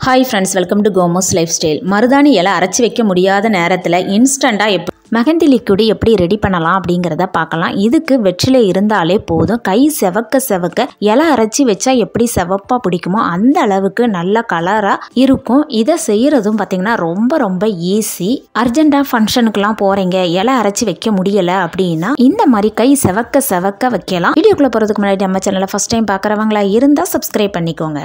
Hi friends, welcome to Gomo's Lifestyle. மருதாணி இலை அரைச்சி வைக்க முடியாத நேரத்தில் இன்ஸ்டண்ட்டாக மெஹந்தி லிக்விட் எப்படி ரெடி பண்ணலாம் அப்படிங்கிறத பார்க்கலாம். இதுக்கு வெற்றிலை இருந்தாலே போதும். கை செவக்க இலை அரைச்சி வச்சா எப்படி செவப்பாக பிடிக்குமோ அந்த அளவுக்கு நல்ல கலராக இருக்கும். இதை செய்கிறதும் பார்த்திங்கன்னா ரொம்ப ஈஸி. அர்ஜென்ட்டாக ஃபங்க்ஷனுக்குலாம் போகிறீங்க, இலை அரைச்சி வைக்க முடியலை அப்படின்னா இந்த மாதிரி கை செவக்க வைக்கலாம். வீடியோக்குள்ளே போகிறதுக்கு முன்னாடி நம்ம சேனலை ஃபஸ்ட் டைம் பார்க்குறவங்களா இருந்தால் சப்ஸ்கிரைப் பண்ணிக்கோங்க.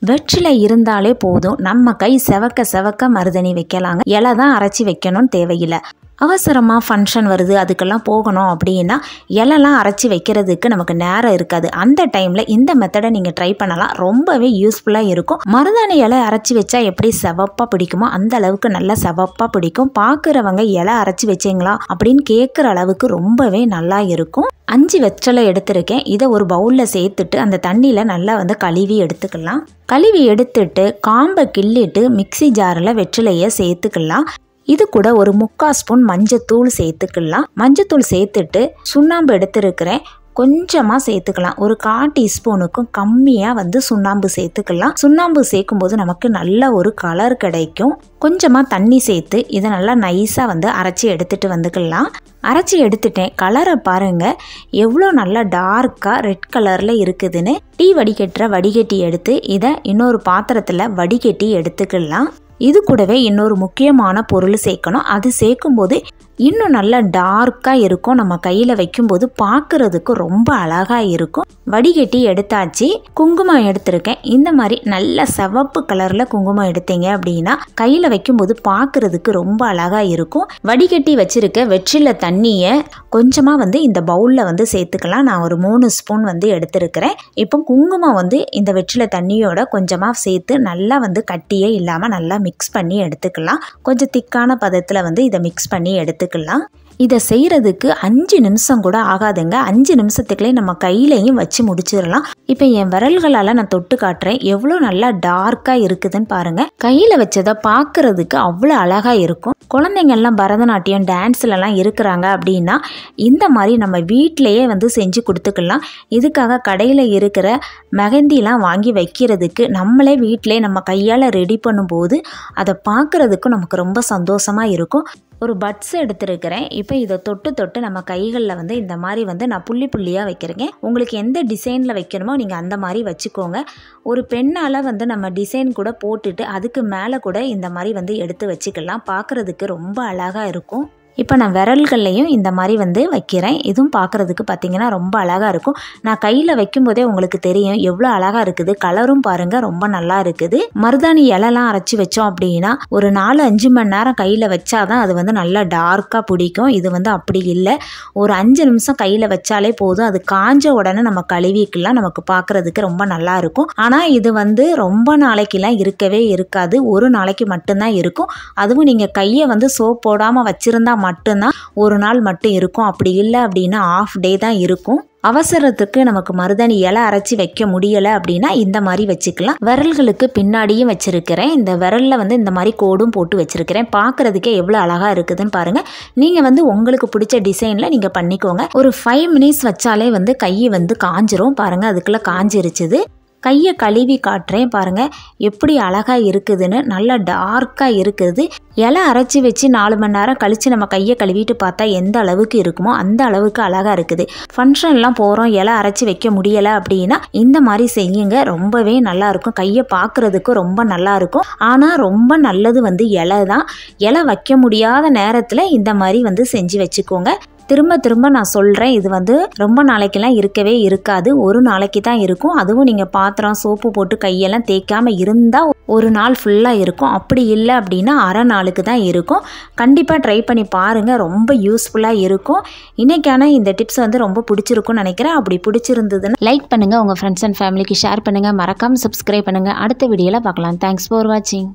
வெற்றிலை இருந்தாலே போதும், நம்ம கை செவக்க மருதாணி வைக்கலாங்க. இலை தான் அரைச்சி வைக்கணும்னு தேவையில்லை. அவசரமாக ஃபங்க்ஷன் வருது, அதுக்கெல்லாம் போகணும் அப்படின்னா இலைலாம் அரைச்சி வைக்கிறதுக்கு நமக்கு நேரம் இருக்காது. அந்த டைமில் இந்த மெத்தடை நீங்கள் ட்ரை பண்ணலாம். ரொம்பவே யூஸ்ஃபுல்லாக இருக்கும். மருதாணி இலை அரைச்சி வச்சா எப்படி செவப்பாக பிடிக்குமோ அந்த அளவுக்கு நல்லா செவப்பாக பிடிக்கும். பார்க்குறவங்க இலை அரைச்சி வச்சிங்களா அப்படின்னு கேட்குற அளவுக்கு ரொம்பவே நல்லா இருக்கும். 5 வெற்றிலை எடுத்திருக்கேன். இதை ஒரு பவுலில் சேர்த்துட்டு அந்த தண்ணியில் நல்லா கழுவி எடுத்துக்கலாம். கழுவி எடுத்துட்டு காம்பை கிள்ளிட்டு மிக்சி ஜாரில் வெற்றிலையை சேர்த்துக்கலாம். இது கூட ஒரு 3/4 ஸ்பூன் மஞ்சத்தூள் சேர்த்துக்கலாம். மஞ்சத்தூள் சேர்த்துட்டு சுண்ணாம்பு எடுத்துருக்கிறேன், கொஞ்சமாக சேர்த்துக்கலாம். ஒரு 1/4 டீஸ்பூனுக்கும் கம்மியாக சுண்ணாம்பு சேர்த்துக்கலாம். சுண்ணாம்பு சேர்க்கும்போது நமக்கு நல்ல ஒரு கலர் கிடைக்கும். கொஞ்சமாக தண்ணி சேர்த்து இதை நல்லா நைஸாக அரைச்சி எடுத்துகிட்டு வந்துக்கலாம். அரைச்சி எடுத்துட்டேன். கலரை பாருங்கள் எவ்வளோ நல்லா டார்க்காக ரெட் கலரில் இருக்குதுன்னு. டீ வடிகட்டுற வடிகட்டி எடுத்து இதை இன்னொரு பாத்திரத்தில் வடிகட்டி எடுத்துக்கலாம். இது கூடவே இன்னொரு முக்கியமான பொருள் சேர்க்கணும். அது சேர்க்கும்போது இன்னும் நல்லா டார்க்காக இருக்கும். நம்ம கையில் வைக்கும்போது பார்க்குறதுக்கு ரொம்ப அழகாக இருக்கும். வடிகட்டி எடுத்தாச்சு. குங்குமம் எடுத்திருக்கேன். இந்த மாதிரி நல்ல சிவப்பு கலரில் குங்குமம் எடுத்தீங்க அப்படின்னா கையில் வைக்கும்போது பார்க்குறதுக்கு ரொம்ப அழகாக இருக்கும். வடிகட்டி வச்சுருக்க வெற்றிலை தண்ணியை கொஞ்சமாக இந்த பவுலில் சேர்த்துக்கலாம். நான் ஒரு 3 ஸ்பூன் எடுத்திருக்கிறேன். இப்போ குங்குமம் இந்த வெற்றிலை தண்ணியோட கொஞ்சமாக சேர்த்து நல்லா கட்டியே இல்லாமல் நல்லா மிக்ஸ் பண்ணி எடுத்துக்கலாம். கொஞ்சம் திக்கான பதத்தில் இதை மிக்ஸ் பண்ணி எடுத்துக்கலாம். இதை செய்கிறதுக்கு 5 நிமிஷம் கூட ஆகாதுங்க. 5 நிமிஷத்துக்குள்ளே நம்ம கையிலையும் வச்சு முடிச்சிடலாம். இப்போ என் விரல்களால் நான் தொட்டு காட்டுறேன். எவ்வளோ நல்லா டார்க்காக இருக்குதுன்னு பாருங்கள். கையில் வச்சதை பார்க்குறதுக்கு அவ்வளோ அழகாக இருக்கும். குழந்தைங்கள்லாம் பரதநாட்டியம் டான்ஸ்லலாம் இருக்கிறாங்க அப்படின்னா இந்த மாதிரி நம்ம வீட்டிலையே செஞ்சு கொடுத்துக்கலாம். இதுக்காக கடையில் இருக்கிற மெஹந்திலாம் வாங்கி வைக்கிறதுக்கு நம்மளே வீட்டிலே நம்ம கையால் ரெடி பண்ணும்போது அதை பார்க்குறதுக்கும் நமக்கு ரொம்ப சந்தோஷமாக இருக்கும். ஒரு பட்ஸ் எடுத்துருக்கிறேன். இப்போ இதை தொட்டு நம்ம கைகளில் இந்த மாதிரி நான் புள்ளியாக வைக்கிறேங்க. உங்களுக்கு எந்த டிசைனில் வைக்கணுமோ நீங்கள் அந்த மாதிரி வச்சுக்கோங்க. ஒரு பெண்ணால் நம்ம டிசைன் கூட போட்டுட்டு அதுக்கு மேலே கூட இந்த மாதிரி எடுத்து வச்சுக்கலாம். பார்க்குறதுக்கு ரொம்ப அழகாக இருக்கும். இப்போ நான் விரல்கள்லையும் இந்த மாதிரி வைக்கிறேன். இதுவும் பார்க்குறதுக்கு பார்த்திங்கன்னா ரொம்ப அழகாக இருக்கும். நான் கையில் வைக்கும்போதே உங்களுக்கு தெரியும் எவ்வளோ அழகாக இருக்குது. கலரும் பாருங்கள் ரொம்ப நல்லா இருக்குது. மருதாணி இலைலாம் அரைச்சி வச்சோம் அப்படின்னா ஒரு 4-5 மணி நேரம் கையில் வச்சாதான் அது நல்லா டார்க்காக பிடிக்கும். இது அப்படி இல்லை. ஒரு 5 நிமிஷம் கையில் வச்சாலே போதும். அது காஞ்ச உடனே நம்ம கழுவிக்கலாம். நமக்கு பார்க்குறதுக்கு ரொம்ப நல்லா இருக்கும். ஆனால் இது ரொம்ப நாளைக்கெல்லாம் இருக்கவே இருக்காது. ஒரு நாளைக்கு மட்டும்தான் இருக்கும். அதுவும் நீங்கள் கையை சோப் போடாமல் வச்சுருந்தா மட்டும்தான் ஒரு நாள் மட்டும் இருக்கும். அப்படி இல்லை அப்படின்னா ½ டே தான் இருக்கும். அவசரத்துக்கு நமக்கு மருதாணி இலை அரைச்சி வைக்க முடியலை அப்படின்னா இந்த மாதிரி வச்சுக்கலாம். விரல்களுக்கு பின்னாடியும் வச்சிருக்கிறேன். இந்த விரலில் இந்த மாதிரி கோடும் போட்டு வச்சிருக்கிறேன். பார்க்குறதுக்கே எவ்வளோ அழகாக இருக்குதுன்னு பாருங்கள். நீங்கள் உங்களுக்கு பிடிச்ச டிசைனில் நீங்கள் பண்ணிக்கோங்க. ஒரு 5 மினிட்ஸ் வச்சாலே கை காஞ்சிரும். பாருங்கள் அதுக்குள்ளே காஞ்சிருச்சுது. கையை கழுவி காட்டுறேன் பாருங்கள் எப்படி அழகாக இருக்குதுன்னு. நல்லா டார்க்காக இருக்குது. இலை அரைச்சி வச்சு 4 மணி நேரம் கழித்து நம்ம கையை கழுவிட்டு பார்த்தா எந்த அளவுக்கு இருக்குமோ அந்த அளவுக்கு அழகாக இருக்குது. ஃபங்க்ஷன்லாம் போகிறோம், இலை அரைச்சி வைக்க முடியலை அப்படின்னா இந்த மாதிரி செய்யுங்க. ரொம்பவே நல்லாயிருக்கும். கையை பார்க்குறதுக்கும் ரொம்ப நல்லாயிருக்கும். ஆனால் ரொம்ப நல்லது இலை தான். இலை வைக்க முடியாத நேரத்தில் இந்த மாதிரி செஞ்சு வச்சுக்கோங்க. திரும்ப நான் சொல்கிறேன், இது ரொம்ப நாளைக்கெல்லாம் இருக்கவே இருக்காது. ஒரு நாளைக்கு தான் இருக்கும். அதுவும் நீங்கள் பாத்திரம் சோப்பு போட்டு கையெல்லாம் தேய்க்காமல் இருந்தால் ஒரு நாள் ஃபுல்லாக இருக்கும். அப்படி இல்லை அப்படின்னா அரை நாளுக்கு தான் இருக்கும். கண்டிப்பாக ட்ரை பண்ணி பாருங்கள். ரொம்ப யூஸ்ஃபுல்லாக இருக்கும். இன்றைக்கான இந்த டிப்ஸ் ரொம்ப பிடிச்சிருக்கும்னு நினைக்கிறேன். அப்படி பிடிச்சிருந்ததுன்னா லைக் பண்ணுங்கள். உங்கள் ஃப்ரெண்ட்ஸ் அண்ட் ஃபேமிலிக்கு ஷேர் பண்ணுங்கள். மறக்காமல் சப்ஸ்கிரைப் பண்ணுங்கள். அடுத்த வீடியோவில் பார்க்கலாம். தேங்க்ஸ் ஃபார் வாட்சிங்.